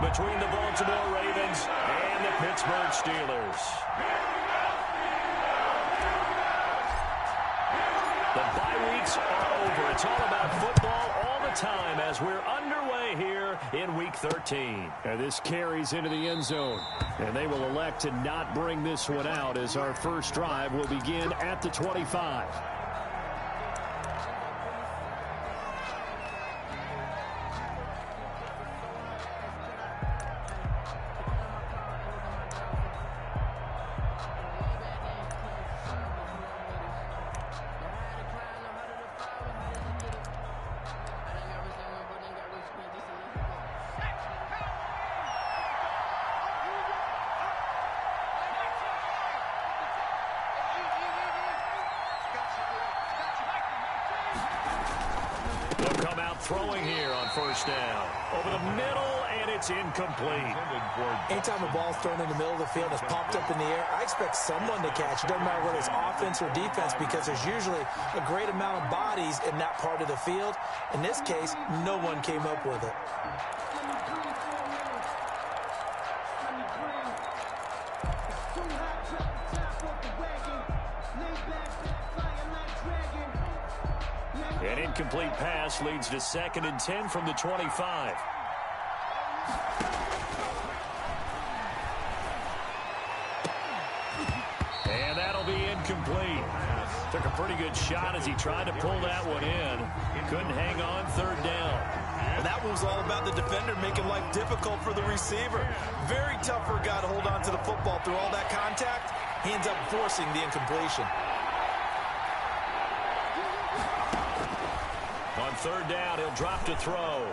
between the Baltimore Ravens and the Pittsburgh Steelers. The bye weeks are over. It's all about football all the time as we're underway here in Week 13. And this carries into the end zone. And they will elect to not bring this one out as our first drive will begin at the 25. Throwing here on first down. Over the middle, and it's incomplete. Anytime a ball's thrown in the middle of the field, it's popped up in the air, I expect someone to catch it. Doesn't matter whether it's offense or defense, because there's usually a great amount of bodies in that part of the field. In this case, no one came up with it. An incomplete pass leads to 2nd and 10 from the 25. And that'll be incomplete. Took a pretty good shot as he tried to pull that one in. Couldn't hang on 3rd down. Well, that one was all about the defender making life difficult for the receiver. Very tough for a guy to hold on to the football through all that contact. He ends up forcing the incompletion. On 3rd down, he'll drop to throw.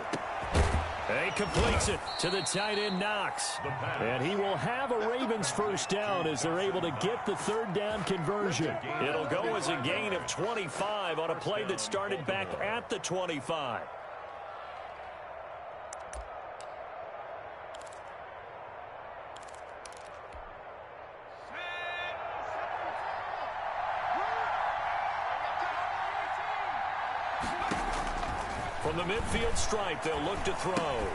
And he completes it to the tight end, Knox. And he will have a Ravens first down as they're able to get the 3rd down conversion. It'll go as a gain of 25 on a play that started back at the 25. From the midfield stripe, they'll look to throw.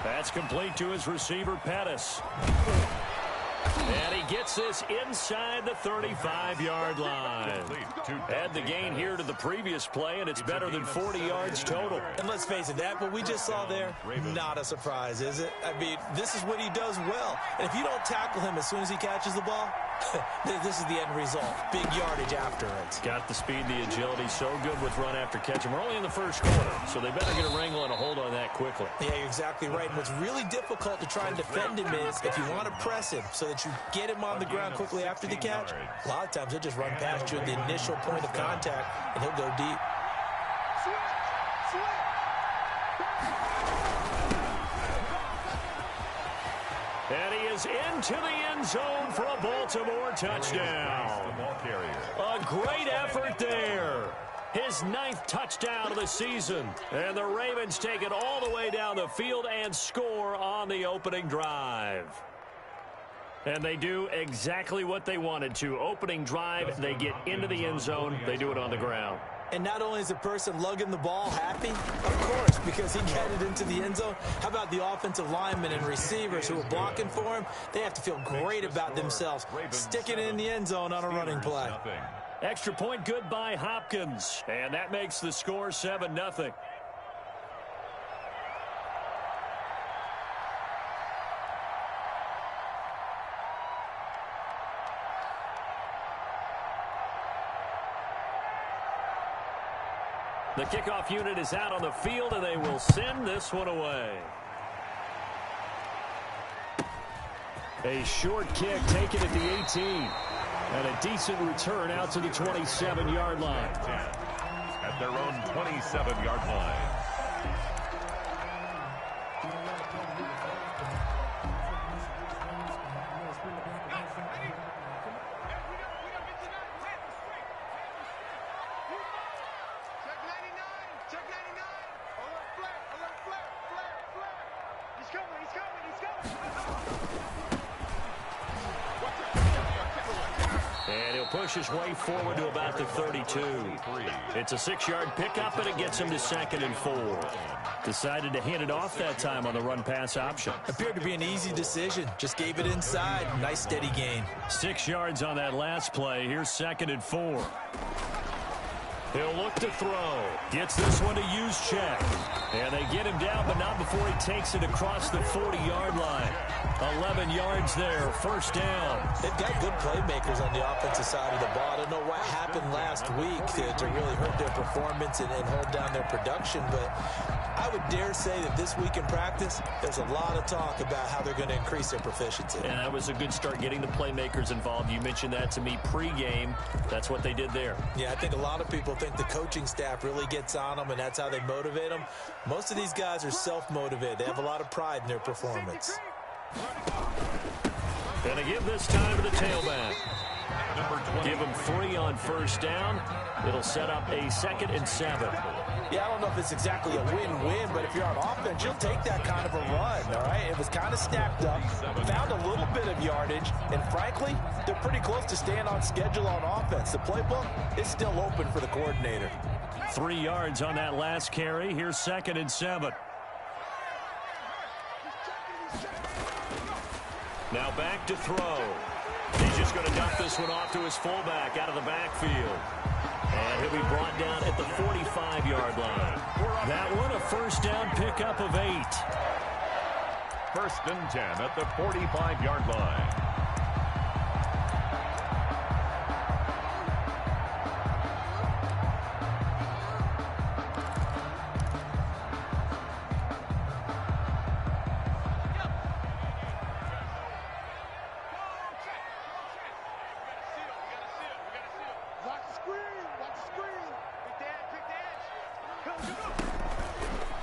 That's complete to his receiver, Pettis. And he gets this inside the 35-yard line. Add the gain here to the previous play, and it's better than 40 yards total. And let's face it, that what we just saw there, not a surprise, is it? I mean, this is what he does well. And if you don't tackle him as soon as he catches the ball, this is the end result. Big yardage after it. Got the speed, the agility, so good with run after catch. And we're only in the first quarter, so they better get a wrangle and a hold on that quickly. Yeah, you're exactly right. And what's really difficult to try and defend him is if you want to press him so that you get him on the ground quickly after the catch, a lot of times he'll just run past you at the initial point of contact, and he'll go deep. And he is into the end zone for a Baltimore touchdown. A great effort there. His 9th touchdown of the season. And the Ravens take it all the way down the field and score on the opening drive. And they do exactly what they wanted to. Opening drive, they get into the end zone. They do it on the ground. And not only is the person lugging the ball happy, of course, because he got it into the end zone. How about the offensive linemen and receivers who are blocking for him? They have to feel great about themselves, sticking it in the end zone on a running play. Extra point good by Hopkins. And that makes the score 7-0. The kickoff unit is out on the field, and they will send this one away. A short kick taken at the 18. And a decent return out to the 27-yard line. At their own 27-yard line. And he'll push his way forward to about the 32. It's a 6-yard pickup, and it gets him to 2nd and 4. Decided to hand it off that time on the run-pass option. Appeared to be an easy decision. Just gave it inside. Nice steady gain. 6 yards on that last play. Here's 2nd and 4. He'll look to throw. Gets this one to use check. And they get him down, but not before he takes it across the 40-yard line. 11 yards there, 1st down. They've got good playmakers on the offensive side of the ball. I don't know what happened last week to really hurt their performance and hold down their production, but I would dare say that this week in practice, there's a lot of talk about how they're going to increase their proficiency. And that was a good start getting the playmakers involved. You mentioned that to me pregame. That's what they did there. Yeah, I think a lot of people think the coaching staff really gets on them, and that's how they motivate them. Most of these guys are self-motivated. They have a lot of pride in their performance. And they give this time to the tailback. Give him 3 on 1st down. It'll set up a 2nd and 7. Yeah, I don't know if it's exactly a win-win, but if you're on offense, you'll take that kind of a run, all right? It was kind of stacked up, found a little bit of yardage, and frankly, they're pretty close to staying on schedule on offense. The playbook is still open for the coordinator. 3 yards on that last carry. Here's 2nd and 7. Now back to throw. He's just going to dump this one off to his fullback out of the backfield. And he'll be brought down at the 45-yard line. That one, a 1st down pickup of 8. 1st and 10 at the 45-yard line.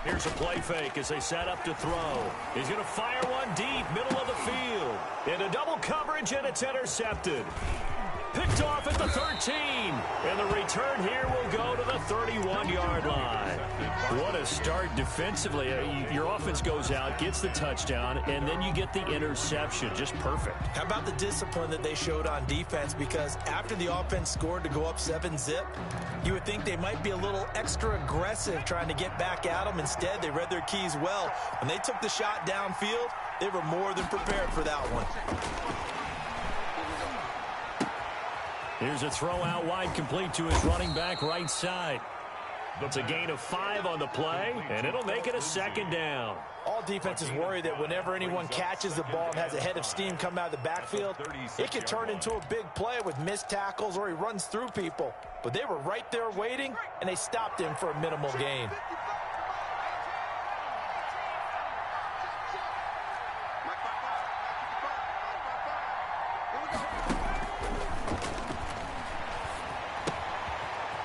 Here's a play fake as they set up to throw. He's going to fire one deep, middle of the field. Into double coverage, and it's intercepted. Picked off at the 13. And the return here will go to the 31-yard line. What a start defensively. Your offense goes out, gets the touchdown, and then you get the interception. Just perfect. How about the discipline that they showed on defense? Because after the offense scored to go up 7-zip, you would think they might be a little extra aggressive trying to get back at them. Instead, they read their keys well. When they took the shot downfield, they were more than prepared for that one. Here's a throw out wide, complete to his running back right side. It's a gain of 5 on the play, and it'll make it a 2nd down. All defenses worry that whenever anyone catches the ball and has a head of steam come out of the backfield, it can turn into a big play with missed tackles or he runs through people. But they were right there waiting, and they stopped him for a minimal gain.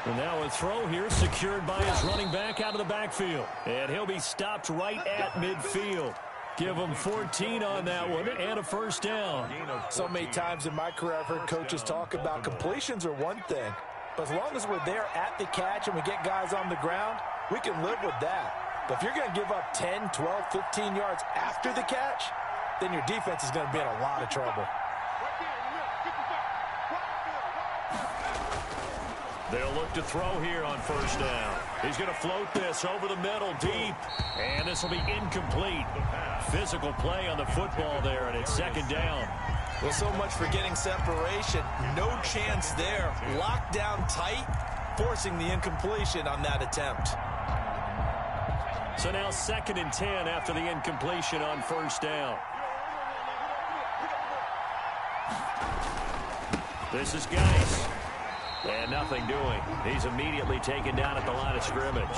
And now a throw here secured by his running back out of the backfield. And he'll be stopped right at midfield. Give him 14 on that one and a 1st down. So many times in my career I've heard coaches talk about completions are one thing. But as long as we're there at the catch and we get guys on the ground, we can live with that. But if you're going to give up 10, 12, 15 yards after the catch, then your defense is going to be in a lot of trouble. They'll look to throw here on 1st down. He's going to float this over the middle deep. And this will be incomplete. Physical play on the football there, and it's 2nd down. Well, so much for getting separation. No chance there. Locked down tight, forcing the incompletion on that attempt. So now 2nd and 10 after the incompletion on 1st down. This is Geis. And nothing doing. He's immediately taken down at the line of scrimmage.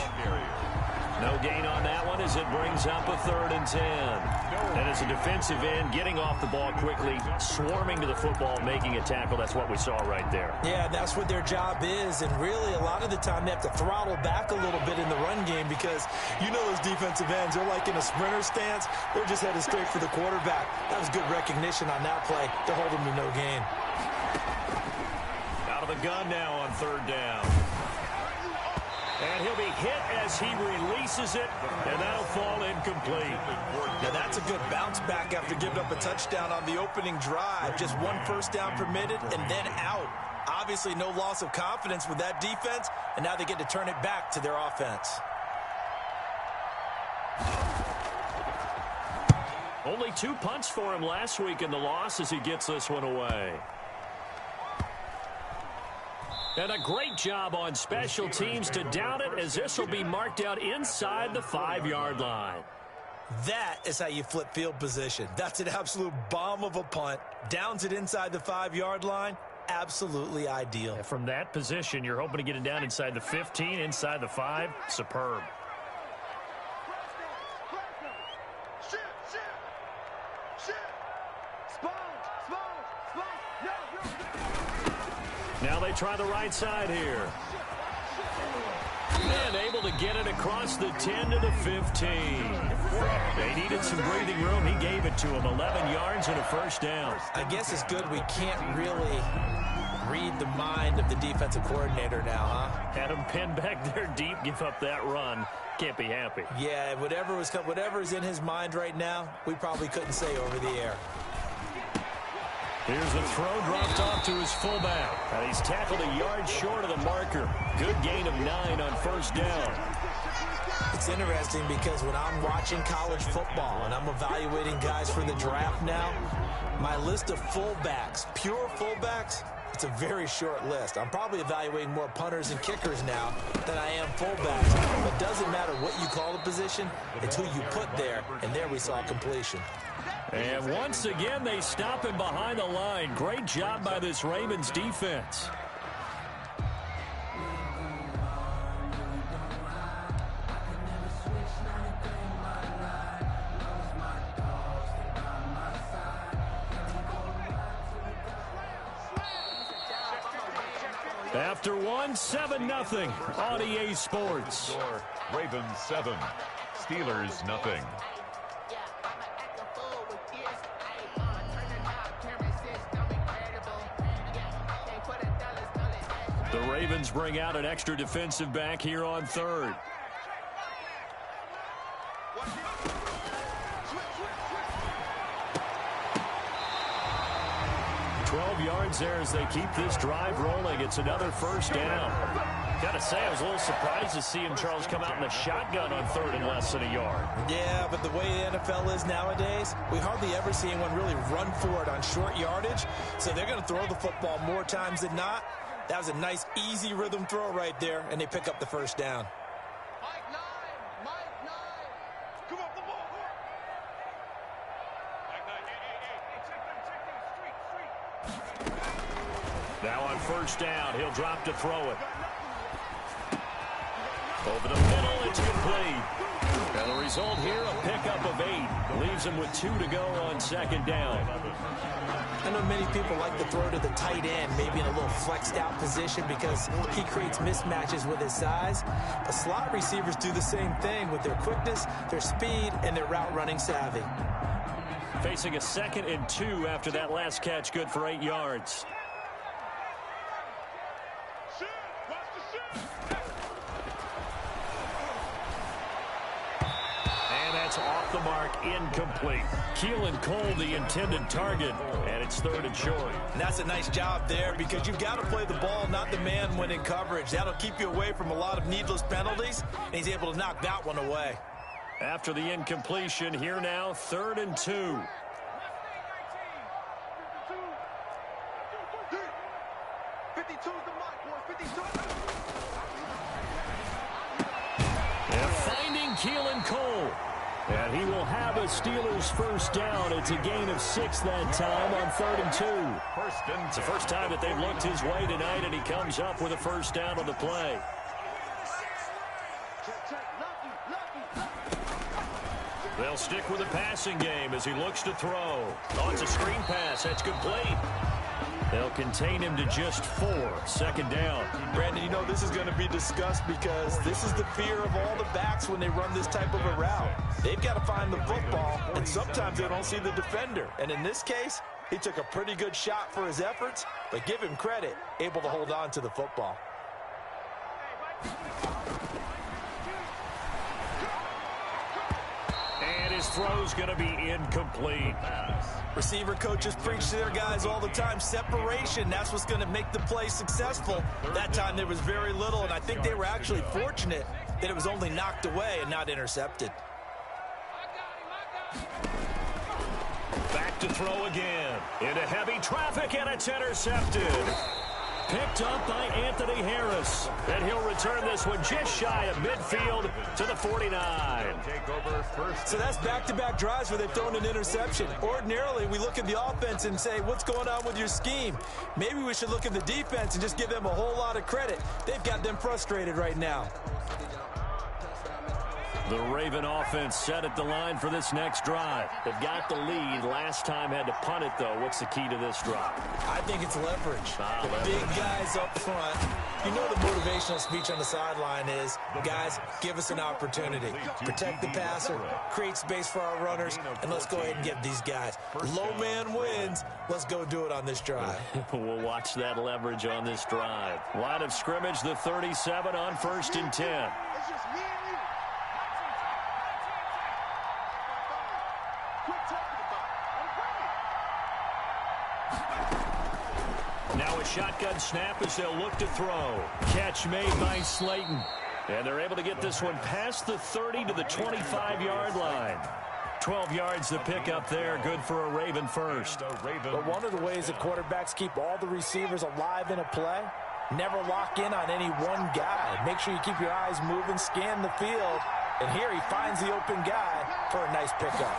No gain on that one as it brings up a 3rd and 10. And as a defensive end, getting off the ball quickly, swarming to the football, making a tackle. That's what we saw right there. Yeah, that's what their job is. And really, a lot of the time, they have to throttle back a little bit in the run game because you know those defensive ends, they're like in a sprinter stance. They're just headed straight for the quarterback. That was good recognition on that play. They're holding to no gain. Out of the gun now on 3rd down. And he'll be hit as he releases it, and that'll fall incomplete. Now that's a good bounce back after giving up a touchdown on the opening drive. Just one first down permitted and then out. Obviously no loss of confidence with that defense, and now they get to turn it back to their offense. Only 2 punts for him last week in the loss as he gets this one away. And a great job on special teams to down it, as this will be marked out inside the 5-yard line. That is how you flip field position. That's an absolute bomb of a punt. Downs it inside the 5-yard line. Absolutely ideal. And from that position, you're hoping to get it down inside the 15, inside the 5. Superb. Now they try the right side here. And able to get it across the 10 to the 15. They needed some breathing room. He gave it to him. 11 yards and a first down. I guess it's good we can't really read the mind of the defensive coordinator now, huh? Had him pinned back there deep, give up that run. Can't be happy. Yeah, whatever is in his mind right now, we probably couldn't say over the air. Here's the throw dropped off to his fullback. And he's tackled a yard short of the marker. Good gain of 9 on first down. It's interesting because when I'm watching college football and I'm evaluating guys for the draft now, my list of fullbacks, pure fullbacks, it's a very short list. I'm probably evaluating more punters and kickers now than I am fullbacks. But it doesn't matter what you call the position, it's who you put there, and there we saw completion. And once again, they stop him behind the line. Great job by this Ravens defense. After 1, 7-0 on EA Sports. Ravens 7, Steelers nothing. The Ravens bring out an extra defensive back here on third. Yards there as they keep this drive rolling. It's another first down. Gotta say, I was a little surprised to see him, Charles, come out in the shotgun on third and less than a yard. Yeah, but the way the NFL is nowadays, we hardly ever see anyone really run for it on short yardage. So they're going to throw the football more times than not. That was a nice, easy rhythm throw right there, and they pick up the first down. Now on first down, he'll drop to throw it. Over the middle, it's complete. And the result here, a pickup of 8. Leaves him with 2 to go on second down. I know many people like to throw to the tight end, maybe in a little flexed out position because he creates mismatches with his size. But slot receivers do the same thing with their quickness, their speed, and their route running savvy. Facing a 2nd and 2 after that last catch, good for 8 yards. Off the mark, incomplete. Keelan Cole, the intended target, and it's 3rd and short. And that's a nice job there because you've got to play the ball, not the man when in coverage. That'll keep you away from a lot of needless penalties, and he's able to knock that one away. After the incompletion, here now, 3rd and 2. And finding Keelan Cole. And he will have a Steelers first down. It's a gain of 6 that time on 3rd and 2. It's the first time that they've looked his way tonight, and he comes up with a first down on the play. They'll stick with the passing game as he looks to throw. Oh, it's a screen pass. That's complete. They'll contain him to just 4. 2nd down. Brandon, you know this is going to be discussed because this is the fear of all the backs when they run this type of a route. They've got to find the football, and sometimes they don't see the defender. And in this case, he took a pretty good shot for his efforts, but give him credit, able to hold on to the football. And his throw's going to be incomplete. Receiver coaches preach to their guys all the time. Separation, that's what's going to make the play successful. That time there was very little, and I think they were actually fortunate that it was only knocked away and not intercepted. Back to throw again. Into heavy traffic, and it's intercepted. Picked up by Anthony Harris. And he'll return this one just shy of midfield to the 49. So that's back-to-back drives where they've thrown an interception. Ordinarily, we look at the offense and say, what's going on with your scheme? Maybe we should look at the defense and just give them a whole lot of credit. They've got them frustrated right now. The Raven offense set at the line for this next drive. They've got the lead. Last time had to punt it, though. What's the key to this drive? I think it's leverage. The big guys up front. You know the motivational speech on the sideline is, guys, give us an opportunity. Protect the passer, create space for our runners, and let's go ahead and get these guys. Low man wins. Let's go do it on this drive. We'll watch that leverage on this drive. Line of scrimmage, the 37 on 1st and 10. Now a shotgun snap as they'll look to throw. Catch made by Slayton. And they're able to get this one past the 30 to the 25-yard line. 12 yards to pick up there. Good for a Raven first. But one of the ways that quarterbacks keep all the receivers alive in a play, never lock in on any one guy. Make sure you keep your eyes moving, scan the field. And here he finds the open guy for a nice pickup.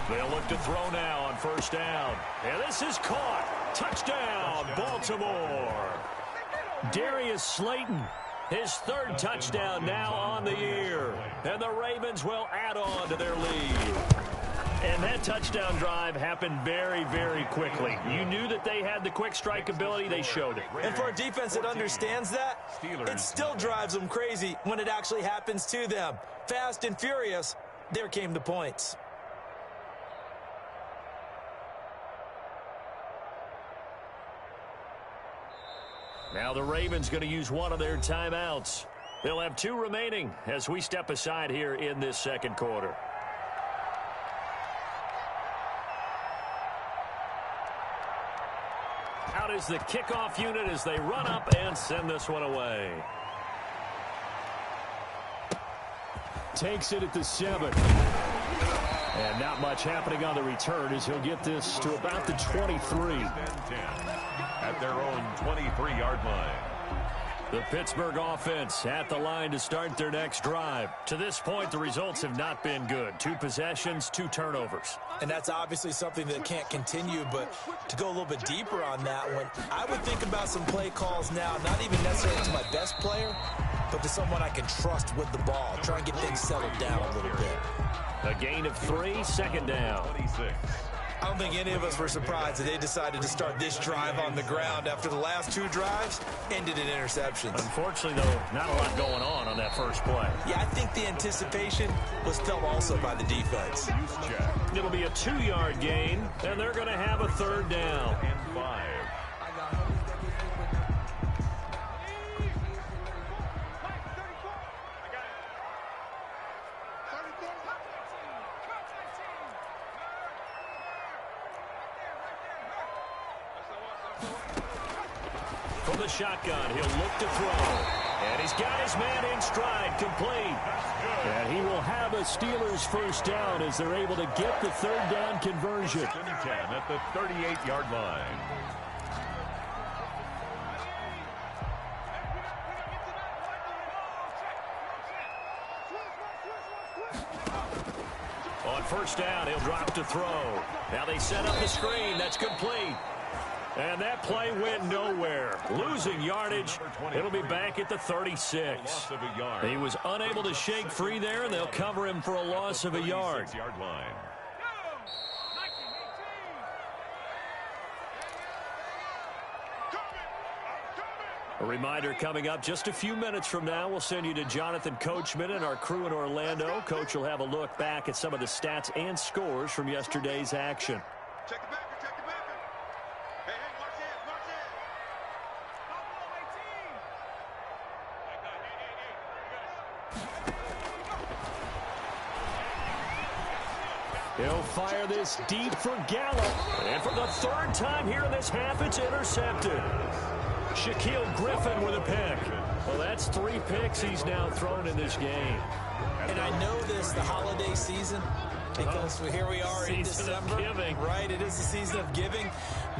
They'll look to throw now on 1st down. And this is caught. Touchdown, Baltimore. Darius Slayton, his 3rd touchdown now on the year. And the Ravens will add on to their lead. And that touchdown drive happened very, very quickly. You knew that they had the quick strike ability. They showed it. And for a defense that understands that, it still drives them crazy when it actually happens to them. Fast and furious, there came the points. Now the Ravens going to use one of their timeouts. They'll have 2 remaining as we step aside here in this 2nd quarter. Out is the kickoff unit as they run up and send this one away. Takes it at the 7. And not much happening on the return as he'll get this to about the 23. At their own 23-yard line. The Pittsburgh offense at the line to start their next drive. To this point, the results have not been good. 2 possessions, 2 turnovers. And that's obviously something that can't continue, but to go a little bit deeper on that one, I would think about some play calls now, not even necessarily to my best player, but to someone I can trust with the ball. Try and get things settled down a little bit. A gain of 3, 2nd down. 26. I don't think any of us were surprised that they decided to start this drive on the ground after the last 2 drives ended in interceptions. Unfortunately, though, not a lot going on that first play. Yeah, I think the anticipation was felt also by the defense. It'll be a 2-yard gain, and they're going to have a 3rd down. And 5. From the shotgun, he'll look to throw. And he's got his man in stride, complete. And he will have a Steelers 1st down as they're able to get the 3rd down conversion. 10 at the 38-yard line. On 1st down, he'll drop to throw. Now they set up the screen. That's complete. And that play went nowhere. Losing yardage. It'll be back at the 36. He was unable to shake free there, and they'll cover him for a loss of a yard. A reminder coming up just a few minutes from now. We'll send you to Jonathan Coachman and our crew in Orlando. Coach will have a look back at some of the stats and scores from yesterday's action. Check the backer, check the backer. Hey, watch it, watch it. He'll fire this deep for Gallup. And for the third time here in this half, it's intercepted. Shaquille Griffin with a pick. Well, that's 3 picks he's now thrown in this game. And I know this, the holiday season, because here we are in December. Right, it is the season of giving.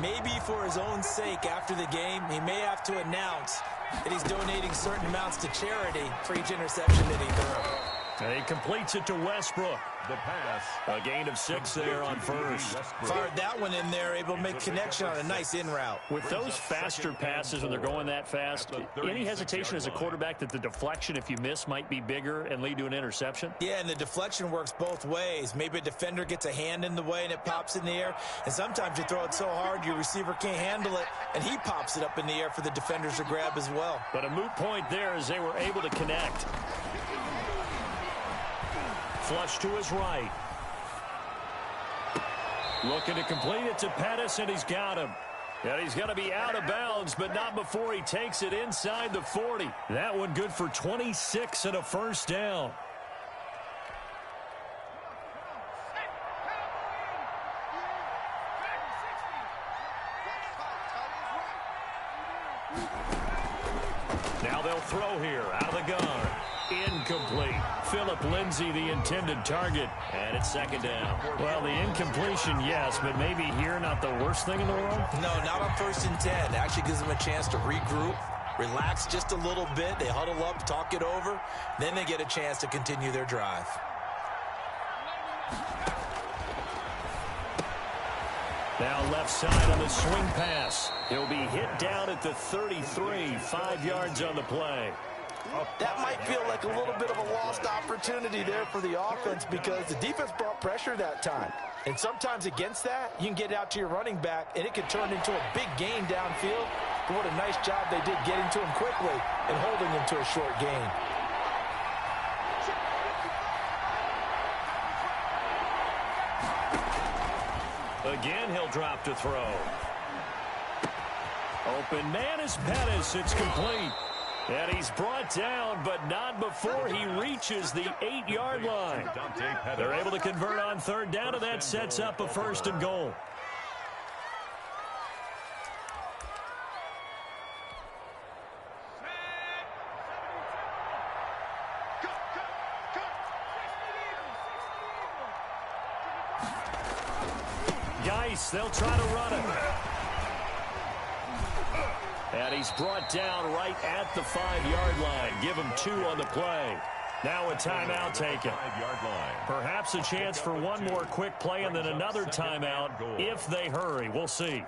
Maybe for his own sake after the game, he may have to announce that he's donating certain amounts to charity for each interception that he throws. And he completes it to Westbrook. The pass. A gain of 6 there on first. Fired that one in there, able to make connection on a nice in route. With those faster passes when they're going that fast, any hesitation as a quarterback that the deflection, if you miss, might be bigger and lead to an interception? Yeah, and the deflection works both ways. Maybe a defender gets a hand in the way and it pops in the air. And sometimes you throw it so hard your receiver can't handle it, and he pops it up in the air for the defenders to grab as well. But a moot point there as they were able to connect. Flush to his right. Looking to complete it to Pettis, and he's got him. And he's going to be out of bounds, but not before he takes it inside the 40. That one good for 26 and a first down. Now they'll throw here out of the gun. Incomplete. Phillip Lindsay, the intended target, and it's second down. Well, the incompletion, yes, but maybe here not the worst thing in the world? No, not on 1st and 10. Actually gives them a chance to regroup, relax just a little bit. They huddle up, talk it over. Then they get a chance to continue their drive. Now left side on the swing pass. He'll be hit down at the 33, 5 yards on the play. That might feel like a little bit of a lost opportunity there for the offense because the defense brought pressure that time. And sometimes against that, you can get out to your running back, and it could turn into a big gain downfield. But what a nice job they did getting to him quickly and holding him to a short gain. Again, he'll drop to throw. Open man is Pettis. It's complete. And he's brought down, but not before he reaches the 8-yard line. They're able to convert on 3rd down, and that sets up a 1st and goal. Geis, they'll try to run it. And he's brought down right at the 5-yard line. Give him 2 on the play. Now a timeout taken. Perhaps a chance for one more quick play and then another timeout if they hurry. We'll see.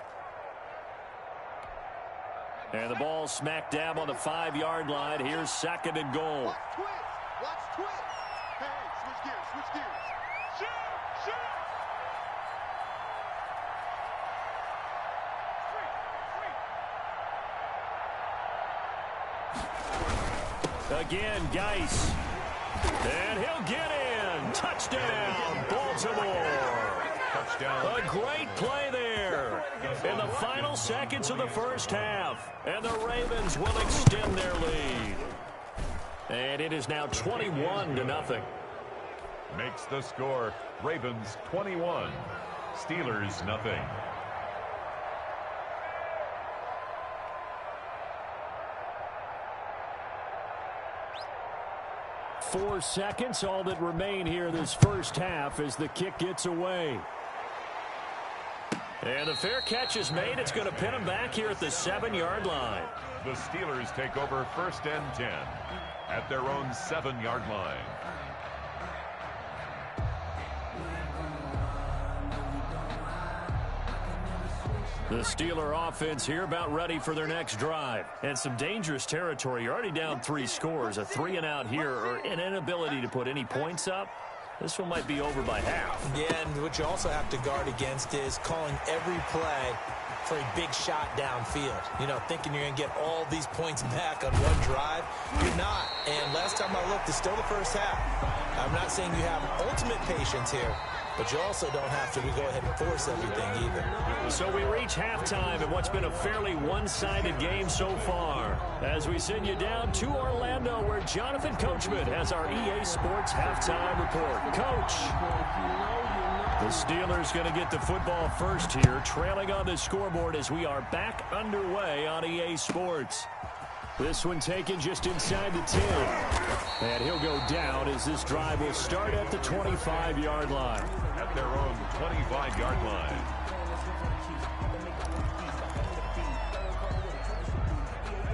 And the ball smack dab on the 5-yard line. Here's 2nd and goal. Watch twitch. Hey, switch gears. Shoot. Again, Geis. And he'll get in. Touchdown, Baltimore. Touchdown. A great play there in the final seconds of the first half. And the Ravens will extend their lead. And it is now 21-0. Makes the score. Ravens 21. Steelers nothing. 4 seconds, all that remain here this first half as the kick gets away. And the fair catch is made. It's going to pin him back here at the 7-yard line. The Steelers take over 1st and 10 at their own 7-yard line. The Steeler offense here about ready for their next drive. And some dangerous territory. You're already down 3 scores. A 3-and-out here or an inability to put any points up. This one might be over by half. Yeah, and what you also have to guard against is calling every play for a big shot downfield. You know, thinking you're going to get all these points back on one drive. You're not. And last time I looked, it's still the first half. I'm not saying you have ultimate patience here, but you also don't have to go ahead and force everything either. So we reach halftime in what's been a fairly one-sided game so far. As we send you down to Orlando, where Jonathan Coachman has our EA Sports halftime report. Coach. The Steelers going to get the football first here, trailing on the scoreboard as we are back underway on EA Sports. This one taken just inside the 10. And he'll go down as this drive will start at the 25-yard line. At their own 25-yard line.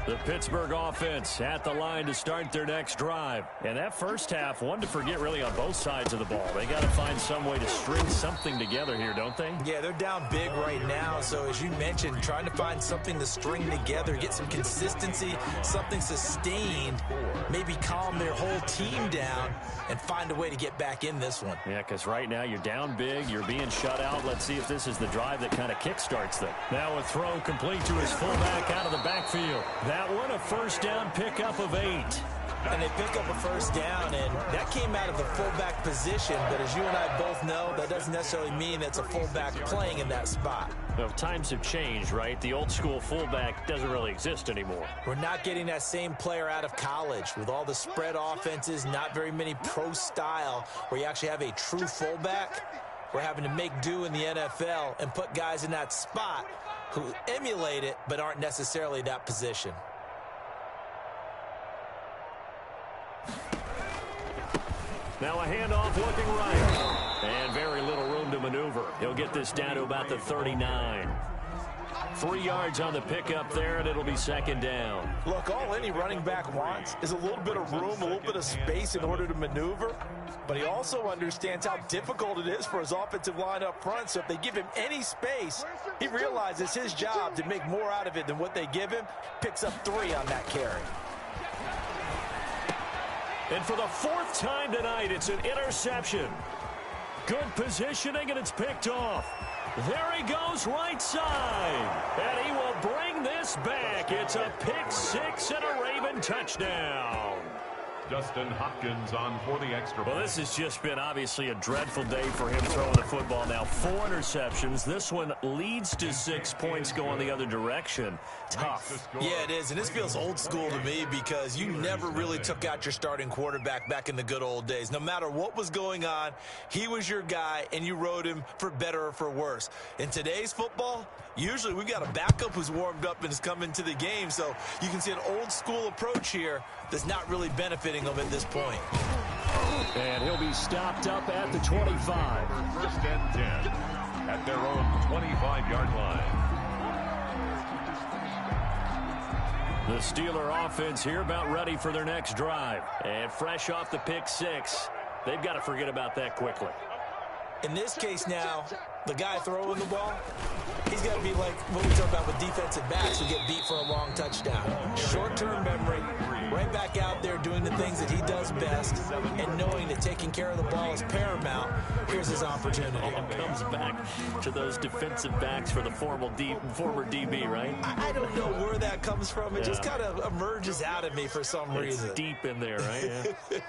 The Pittsburgh offense at the line to start their next drive. And that first half, one to forget really on both sides of the ball. They got to find some way to string something together here, don't they? Yeah, they're down big right now. So as you mentioned, trying to find something to string together, get some consistency, something sustained, maybe calm their whole team down and find a way to get back in this one. Yeah, because right now you're down big, you're being shut out. Let's see if this is the drive that kind of kickstarts them. Now a throw complete to his fullback out of the backfield. That one a first down pickup of 8. And they pick up a first down, and that came out of the fullback position. But as you and I both know, that doesn't necessarily mean that's a fullback playing in that spot. Well, times have changed, right? The old school fullback doesn't really exist anymore. We're not getting that same player out of college with all the spread offenses, not very many pro style where you actually have a true fullback. We're having to make do in the NFL and put guys in that spot who emulate it but aren't necessarily that position. Now a handoff looking right. And very little room to maneuver. He'll get this down to about the 39. 3 yards on the pickup there, and it'll be second down. Look, all any running back wants is a little bit of room, a little bit of space in order to maneuver. But he also understands how difficult it is for his offensive line up front. So if they give him any space, he realizes his job to make more out of it than what they give him. Picks up 3 on that carry. And for the 4th time tonight, it's an interception. Good positioning, and it's picked off. There he goes right side. And he will bring this back. It's a pick 6 and a Raven touchdown. Justin Hopkins on for the extra point. Well, this has just been obviously a dreadful day for him throwing the football. Now 4 interceptions. This one leads to 6 points going the other direction. Tough. Yeah, it is. And this feels old school to me because you never really took out your starting quarterback back in the good old days. No matter what was going on, he was your guy, and you rode him for better or for worse. In today's football, usually we've got a backup who's warmed up and has come into the game. So you can see an old school approach here that's not really benefiting them at this point. And he'll be stopped up at the 25. First and 10 at their own 25-yard line. The Steeler offense here about ready for their next drive. And fresh off the pick 6, they've got to forget about that quickly. In this case now, the guy throwing the ball, he's got to be like what we talk about with defensive backs who get beat for a long touchdown. Short-term memory, right back out there doing the things that he does best, and knowing that taking care of the ball is paramount. Here's his opportunity. All comes back to those defensive backs for the former DB, right? I don't know where that comes from. It just kind of emerges out of me for some reason. It's deep in there, right? Yeah.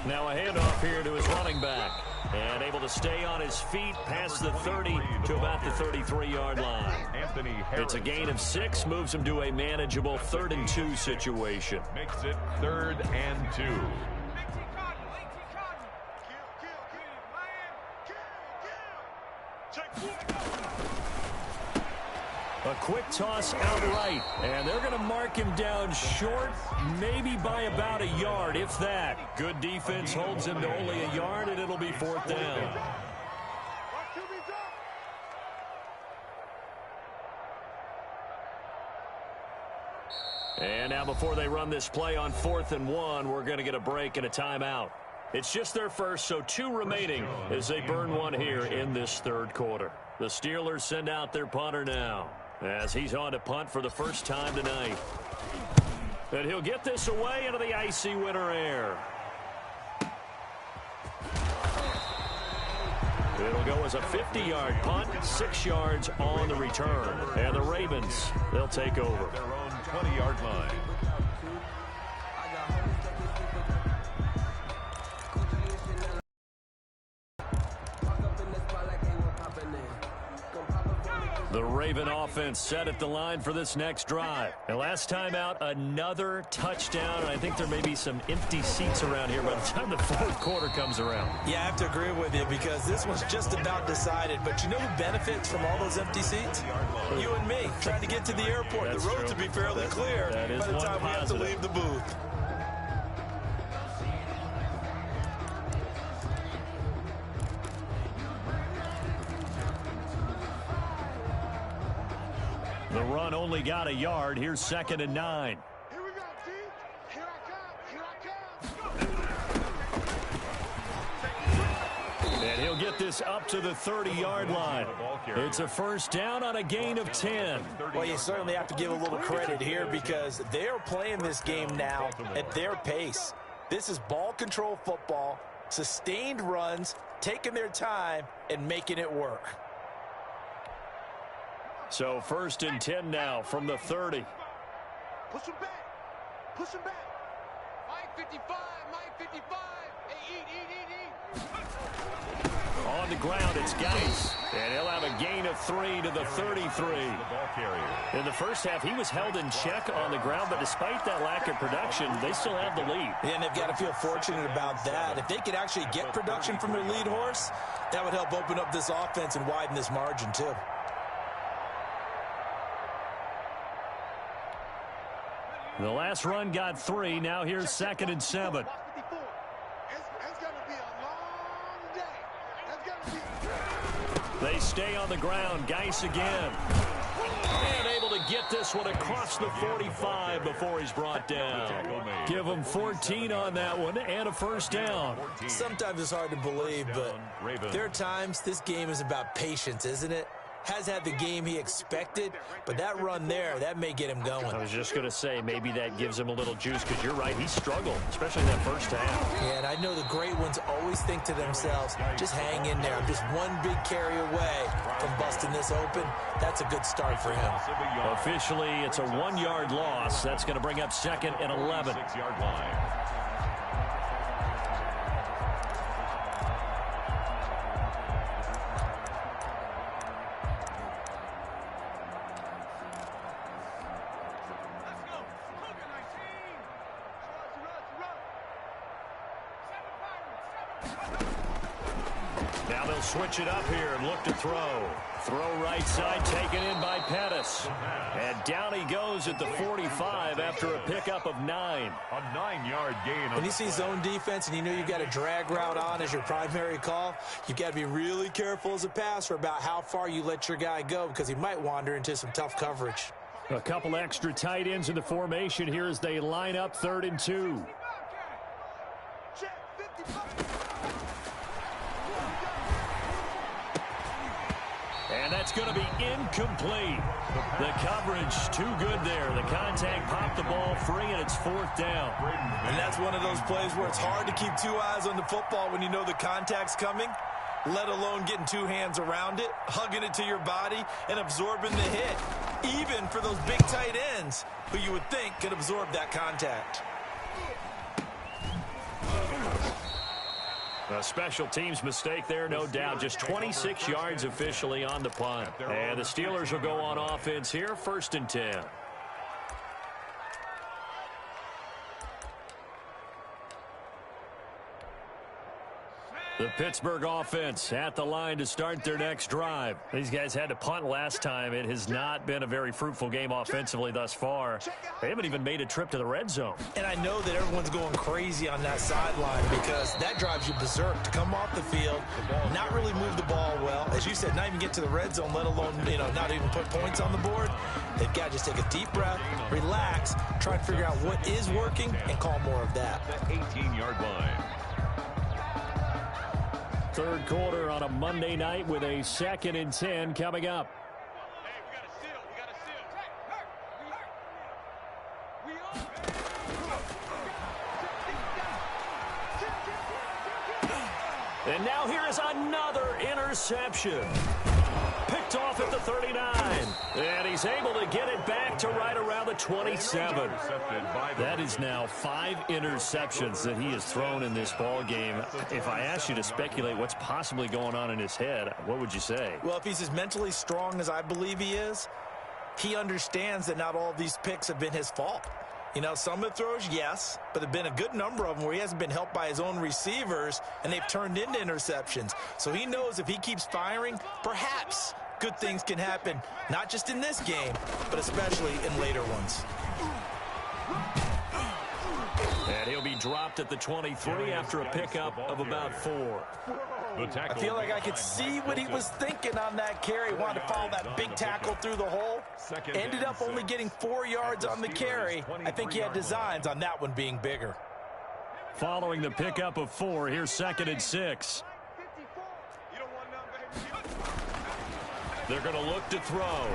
Now a handoff here to his running back. And able to stay on his feet past the 30 to about the 33-yard line. It's a gain of 6, moves him to a manageable 3rd and 2 situation. Makes it 3rd and 2. A quick toss outright, and they're going to mark him down short, maybe by about a yard, if that. Good defense holds him to only a yard, and it'll be 4th down. And now before they run this play on 4th and 1, we're going to get a break and a timeout. It's just their first, so 2 remaining as they burn one here in this 3rd quarter. The Steelers send out their punter now, as he's on to punt for the first time tonight. And he'll get this away into the icy winter air. It'll go as a 50-yard punt, 6 yards on the return. And the Ravens, they'll take over. Their own 20-yard line. The Raven offense set at the line for this next drive. And last time out, another touchdown. I think there may be some empty seats around here by the time the fourth quarter comes around. Yeah, I have to agree with you because this one's just about decided. But you know who benefits from all those empty seats? You and me, trying to get to the airport. That's the roads true. will be fairly clear by the time we have to leave the booth. The run only got a yard. Here's 2nd and 9. Here we go, T. Here I come. And he'll get this up to the 30-yard line. It's a first down on a gain of 10. Well, you certainly have to give a little credit here because they're playing this game now at their pace. This is ball control football, sustained runs, taking their time, and making it work. So 1st and 10 now from the 30. Push him back. Push him back. Mike 55. Mike 55. Hey, eat. On the ground, it's Geis. And he'll have a gain of 3 to the 33. In the first half, he was held in check on the ground, but despite that lack of production, they still have the lead. Yeah, and they've got to feel fortunate about that. If they could actually get production from their lead horse, that would help open up this offense and widen this margin, too. The last run got 3. Now here's 2nd and 7. It's going to be a long day. It's going to be. They stay on the ground. Geis again. And able to get this one across the 45 before he's brought down. Give him 14 on that one and a first down. Sometimes it's hard to believe, but there are times this game is about patience, isn't it? Has had the game he expected, but that run there, that may get him going. I was just going to say, maybe that gives him a little juice, because you're right, he struggled, especially that first half. Yeah, and I know the great ones always think to themselves, just hang in there. I'm just one big carry away from busting this open. That's a good start for him. Officially, it's a 1-yard loss. That's going to bring up 2nd and 11. 6-yard line. Now they'll switch it up here and look to throw. Throw right side, taken in by Pettis. And down he goes at the 45 after a pickup of 9. A 9-yard gain. When you see zone defense and you know you've got a drag route on as your primary call, you've got to be really careful as a passer about how far you let your guy go because he might wander into some tough coverage. A couple extra tight ends in the formation here as they line up 3rd and 2. And that's going to be incomplete. The coverage too good there. The contact popped the ball free, and it's 4th down. And that's one of those plays where it's hard to keep 2 eyes on the football when you know the contact's coming, let alone getting 2 hands around it, hugging it to your body, and absorbing the hit, even for those big tight ends who you would think could absorb that contact. A special teams mistake there, no doubt. Just 26 yards officially on the punt. And the Steelers will go on offense here, 1st and 10. The Pittsburgh offense at the line to start their next drive. These guys had to punt last time. It has not been a very fruitful game offensively thus far. They haven't even made a trip to the red zone. And I know that everyone's going crazy on that sideline because that drives you berserk to come off the field, not really move the ball well. As you said, not even get to the red zone, let alone, not even put points on the board. They've got to just take a deep breath, relax, try and figure out what is working, and call more of that. That 18-yard line. 3rd quarter on a Monday night with a 2nd and 10 coming up. Hey, we got a seal. We got a seal. And now here is another interception. Picked picked off at the 39. And he's able to get it back to right around the 27. That is now 5 interceptions that he has thrown in this ball game. If I asked you to speculate what's possibly going on in his head, what would you say? Well, if he's as mentally strong as I believe he is, he understands that not all of these picks have been his fault. You know, some of the throws, yes, but there have been a good number of them where he hasn't been helped by his own receivers, and they've turned into interceptions. So he knows if he keeps firing, perhaps good things can happen, not just in this game, but especially in later ones. And he'll be dropped at the 23 after a pickup of about 4. I feel like I could see what he was thinking on that carry. Wanted to follow that big tackle through the hole. Ended up only getting 4 yards on the carry. I think he had designs on that one being bigger. Following the pickup of 4, here's 2nd and 6. They're going to look to throw.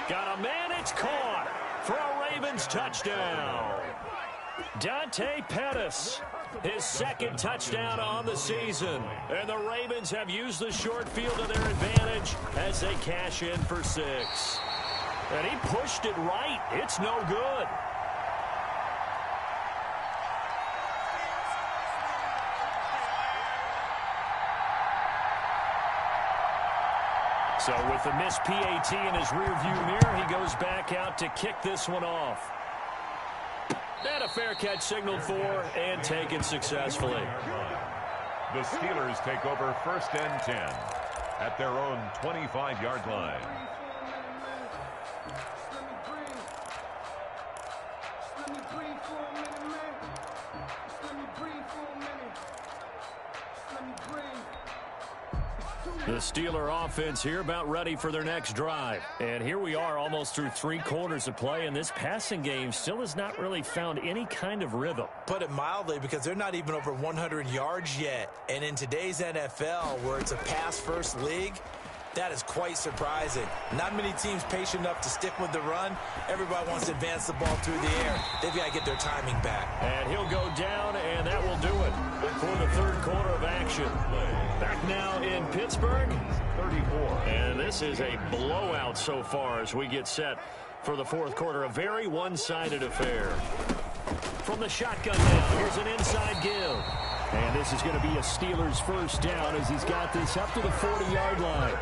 Got a man, it's caught for a Ravens touchdown. Dante Pettis, his 2nd touchdown on the season. And the Ravens have used the short field to their advantage as they cash in for 6. And he pushed it right. It's no good. So with the missed PAT in his rearview mirror, he goes back out to kick this one off. And a fair catch signaled for and taken successfully. The Steelers take over 1st and 10 at their own 25-yard line. The Steeler offense here about ready for their next drive. And here we are almost through 3 quarters of play, and this passing game still has not really found any kind of rhythm. Put it mildly, because they're not even over 100 yards yet. And in today's NFL, where it's a pass-first league, that is quite surprising. Not many teams patient enough to stick with the run. Everybody wants to advance the ball through the air. They've got to get their timing back. And he'll go down, and that will do it for the 3rd quarter of action. Back now in Pittsburgh, 34. And this is a blowout so far as we get set for the 4th quarter. A very one-sided affair. From the shotgun now, here's an inside give. And this is going to be a Steelers 1st down as he's got this up to the 40-yard line.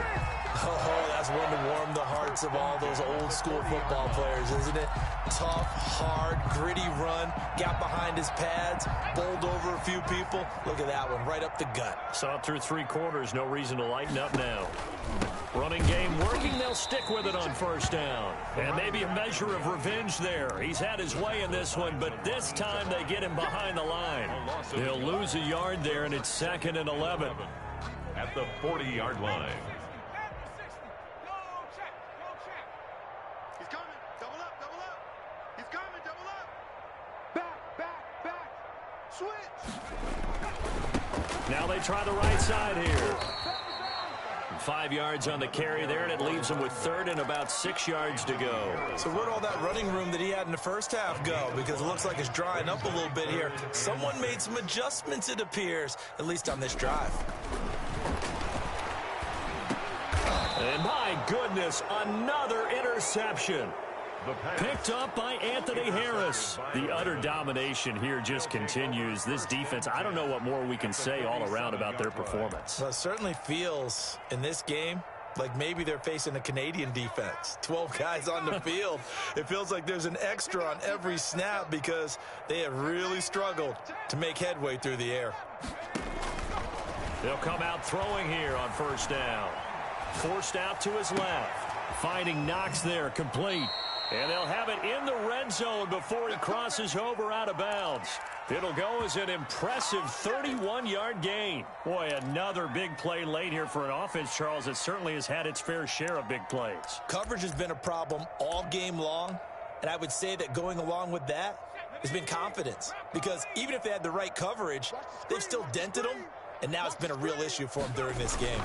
Oh, that's one to warm the hearts of all those old-school football players, isn't it? Tough, hard, gritty run, got behind his pads, bowled over a few people. Look at that one, right up the gut. Saw it through 3 quarters, no reason to lighten up now. Running game working, they'll stick with it on 1st down. And maybe a measure of revenge there. He's had his way in this one, but this time they get him behind the line. They'll lose a yard there, and it's 2nd and 11. At the 40-yard line. He's coming. Double up, double up. He's coming, double up. Back. Switch. Now they try the right side here. 5 yards on the carry there, and it leaves him with 3rd and about 6 yards to go. So where'd all that running room that he had in the first half go? Because it looks like it's drying up a little bit here. Someone made some adjustments, it appears, at least on this drive. And my goodness, another interception. Picked up by Anthony Harris. The utter domination here just continues. This defense, I don't know what more we can say all around about their performance. Well, it certainly feels in this game like maybe they're facing a Canadian defense. 12 guys on the field. It feels like there's an extra on every snap because they have really struggled to make headway through the air. They'll come out throwing here on 1st down. Forced out to his left. Finding Knox there, complete. And they'll have it in the red zone before he crosses over out of bounds. It'll go as an impressive 31-yard gain. Boy, another big play late here for an offense, Charles, that certainly has had its fair share of big plays. Coverage has been a problem all game long, and I would say that going along with that has been confidence. Because even if they had the right coverage, they've still dented them, and now it's been a real issue for them during this game.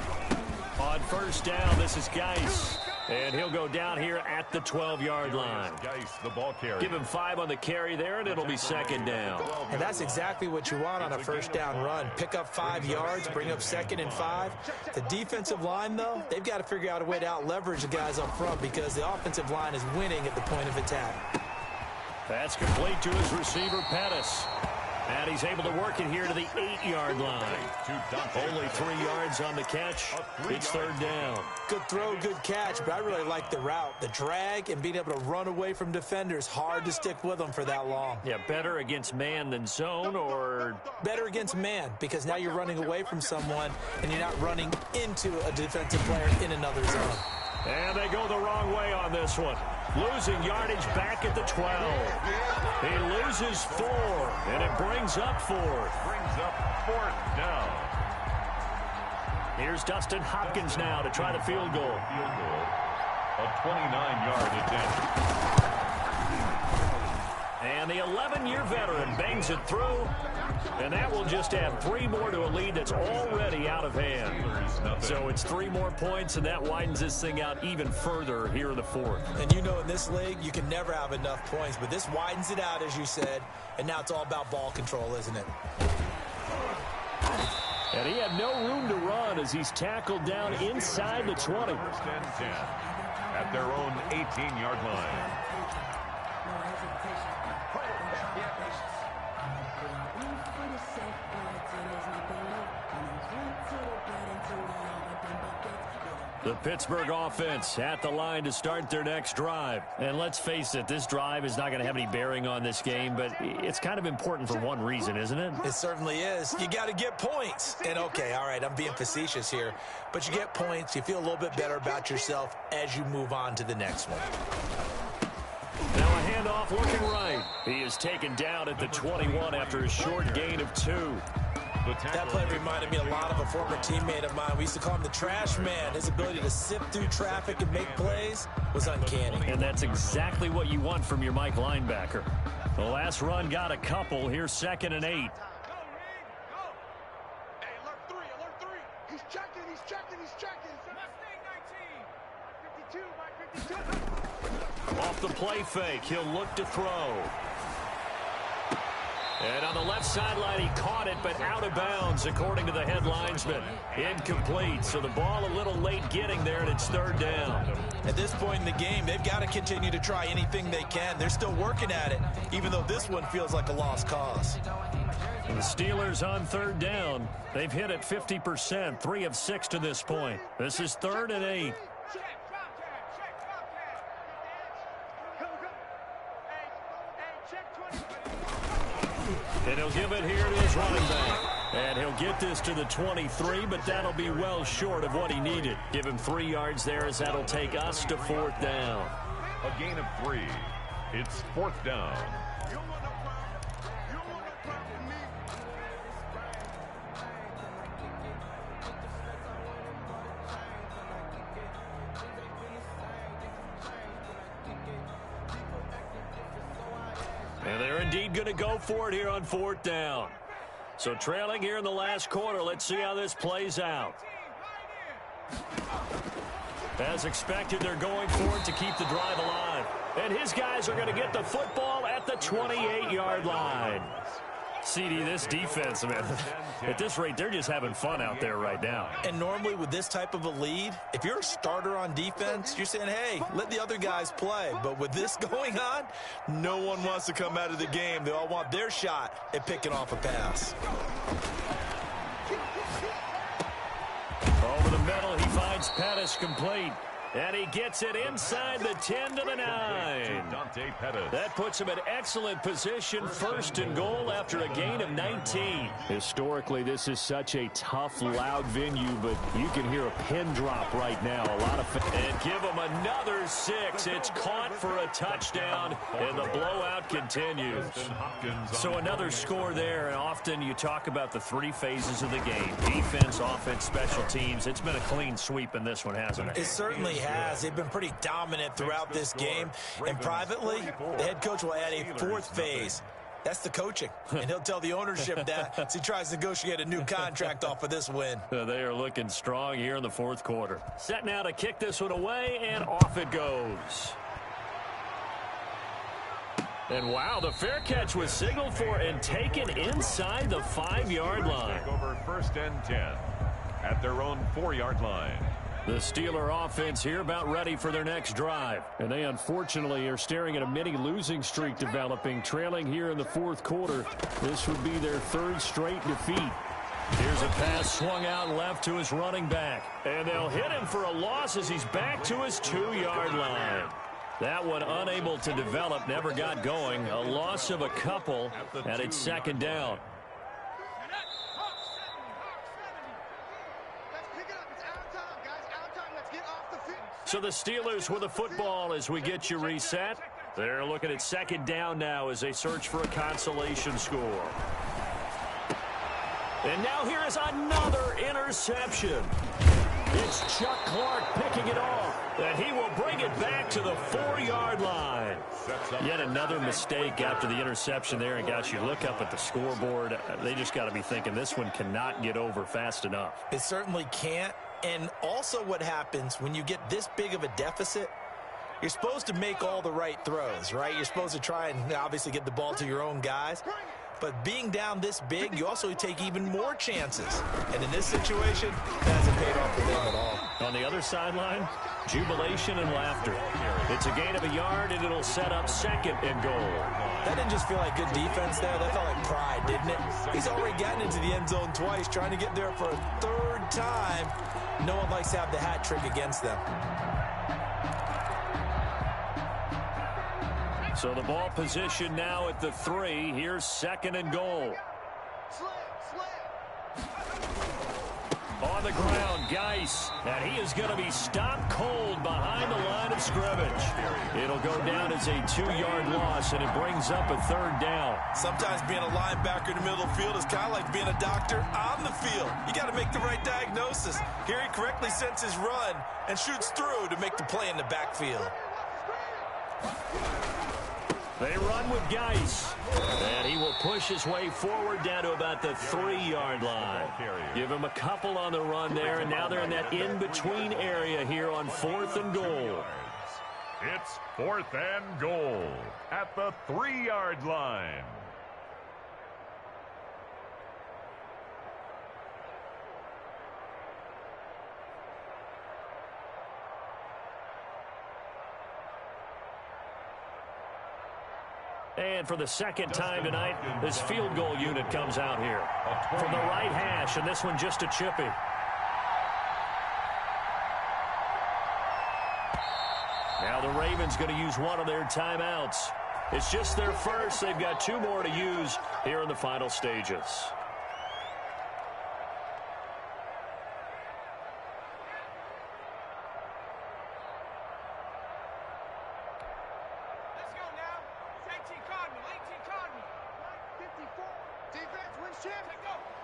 On 1st down, this is Geis. And he'll go down here at the 12-yard line. The ball carrier. Give him 5 on the carry there, and it'll be second down. And that's exactly what you want on a first down run. Pick up 5 yards, bring up 2nd and 5. The defensive line, though, they've got to figure out a way to out-leverage the guys up front because the offensive line is winning at the point of attack. That's complete to his receiver, Pettis. And he's able to work it here to the 8-yard line. Only 3 yards on the catch. It's third down. Good throw, good catch, but I really like the route. The drag and being able to run away from defenders. Hard to stick with them for that long. Yeah, better against man than zone, or? Better against man, because now you're running away from someone and you're not running into a defensive player in another zone. And they go the wrong way on this one. Losing yardage back at the 12. He loses 4, and it brings up 4th. Brings up 4th down. Here's Dustin Hopkins now to try the field goal. A 29-yard attempt. And the 11-year veteran bangs it through, and that will just add 3 more to a lead that's already out of hand. So it's 3 more points, and that widens this thing out even further here in the 4th. And you know in this league, you can never have enough points, but this widens it out, as you said, and now it's all about ball control, isn't it? And he had no room to run as he's tackled down inside the 20. First and 10 at their own 18-yard line. The Pittsburgh offense at the line to start their next drive. And let's face it, this drive is not going to have any bearing on this game, but it's kind of important for one reason, isn't it? It certainly is. You got to get points. And, okay, all right, I'm being facetious here, but you get points, you feel a little bit better about yourself as you move on to the next one. Now a handoff looking right. He is taken down at the 21 after a short gain of 2. That play reminded me a lot of a former teammate of mine. We used to call him the trash man. His ability to sift through traffic and make plays was uncanny. And that's exactly what you want from your Mike linebacker. The last run got a couple. Here's 2nd and 8. Go, Reed, go. Hey, alert 3, alert 3. He's checking, he's checking, he's checking. Mustang 19. 52, by 52. Off the play fake, he'll look to throw. And on the left sideline, he caught it, but out of bounds, according to the head linesman. Incomplete, so the ball a little late getting there, and it's third down. At this point in the game, they've got to continue to try anything they can. They're still working at it, even though this one feels like a lost cause. And the Steelers on third down. They've hit it 50%, 3 of 6 to this point. This is 3rd and 8. And he'll give it here to his running back. And he'll get this to the 23, but that'll be well short of what he needed. Give him 3 yards there as that'll take us to 4th down. A gain of 3. It's 4th down. And they're indeed going to go for it here on 4th down. So trailing here in the last quarter, let's see how this plays out. As expected, they're going for it to keep the drive alive. And his guys are going to get the football at the 28-yard line. CD, this defense, man, at this rate, they're just having fun out there right now. And normally with this type of a lead, if you're a starter on defense, you're saying, hey, let the other guys play. But with this going on, no one wants to come out of the game. They all want their shot at picking off a pass. Over the middle, he finds Pettis complete. And he gets it inside the 10 to the 9. That puts him in excellent position, 1st and goal after a gain of 19. Historically, this is such a tough, loud venue, but you can hear a pin drop right now. A lot of fans. And give him another 6. It's caught for a touchdown, and the blowout continues. So another score there, and often you talk about the 3 phases of the game. Defense, offense, special teams. It's been a clean sweep in this one, hasn't it? It certainly has. They've been pretty dominant throughout this game. And privately, the head coach will add a 4th phase. That's the coaching. And he'll tell the ownership that as he tries to negotiate a new contract off of this win. They are looking strong here in the fourth quarter. Set now to kick this one away, and off it goes. And wow, the fair catch was signaled for and taken inside the 5-yard line. Over 1st and 10 at their own 4-yard line. The Steeler offense here about ready for their next drive. And they unfortunately are staring at a mini losing streak developing, trailing here in the fourth quarter. This would be their 3rd straight defeat. Here's a pass swung out left to his running back. And they'll hit him for a loss as he's back to his 2-yard line. That one unable to develop, never got going. A loss of a couple, and it's 2nd down. So the Steelers with the football as we get you reset. They're looking at 2nd down now as they search for a consolation score. And now here is another interception. It's Chuck Clark picking it off, and he will bring it back to the 4-yard line. Yet another mistake after the interception there, and guys, you look up at the scoreboard, they just got to be thinking this one cannot get over fast enough. It certainly can't. And also what happens when you get this big of a deficit, you're supposed to make all the right throws, right? You're supposed to try and obviously get the ball to your own guys. But being down this big, you also take even more chances. And in this situation, that hasn't paid off for them at all. On the other sideline, jubilation and laughter. It's a gain of a yard, and it'll set up 2nd and goal. That didn't just feel like good defense there. That felt like pride, didn't it? He's already gotten into the end zone twice, trying to get there for a 3rd time. No one likes to have the hat trick against them. So the ball position now at the 3. Here's 2nd and goal. On the ground, Geis, and he is going to be stopped cold behind the line of scrimmage. It'll go down as a 2-yard loss, and it brings up a 3rd down. Sometimes being a linebacker in the middle of the field is kind of like being a doctor on the field. You got to make the right diagnosis. Here he correctly sends his run and shoots through to make the play in the backfield. They run with Geis, and he will push his way forward down to about the 3-yard line. Give him a couple on the run there, and now they're in that in-between area here on 4th and goal. It's 4th and goal at the 3-yard line. And for the 2nd time tonight, this field goal unit comes out here from the right hash, and this one just a chippy. Now the Ravens going to use one of their timeouts. It's just their first. They've got 2 more to use here in the final stages.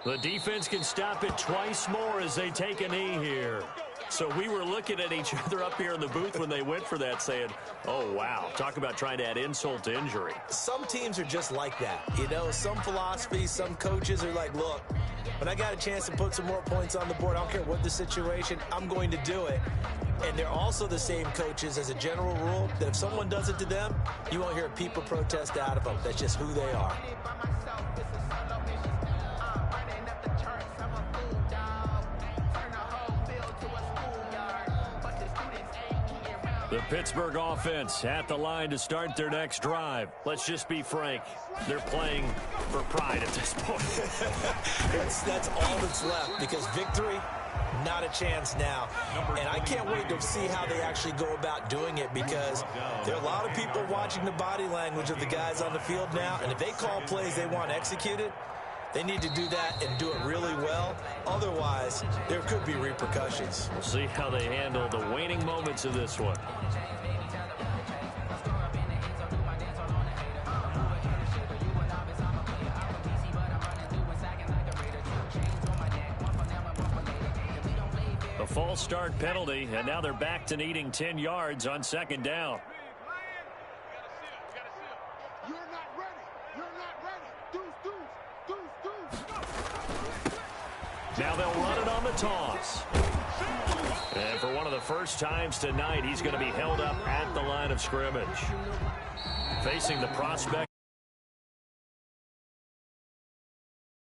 The defense can stop it twice more as they take a knee here. So we were looking at each other up here in the booth when they went for that saying, oh, wow, talk about trying to add insult to injury. Some teams are just like that. You know, some philosophies, some coaches are like, look, when I got a chance to put some more points on the board, I don't care what the situation, I'm going to do it. And they're also the same coaches as a general rule that if someone does it to them, you won't hear a people protest out of them. That's just who they are. The Pittsburgh offense at the line to start their next drive. Let's just be frank. They're playing for pride at this point. That's all that's left because victory, not a chance now. And I can't wait to see how they actually go about doing it because there are a lot of people watching the body language of the guys on the field now. And if they call plays they want executed, they need to do that and do it really well. Otherwise, there could be repercussions. We'll see how they handle the waning moments of this one. A false start penalty, and now they're back to needing 10 yards on 2nd down. You're not ready. You're not ready. Now they'll run it on the toss. And for one of the first times tonight, he's going to be held up at the line of scrimmage. Facing the prospect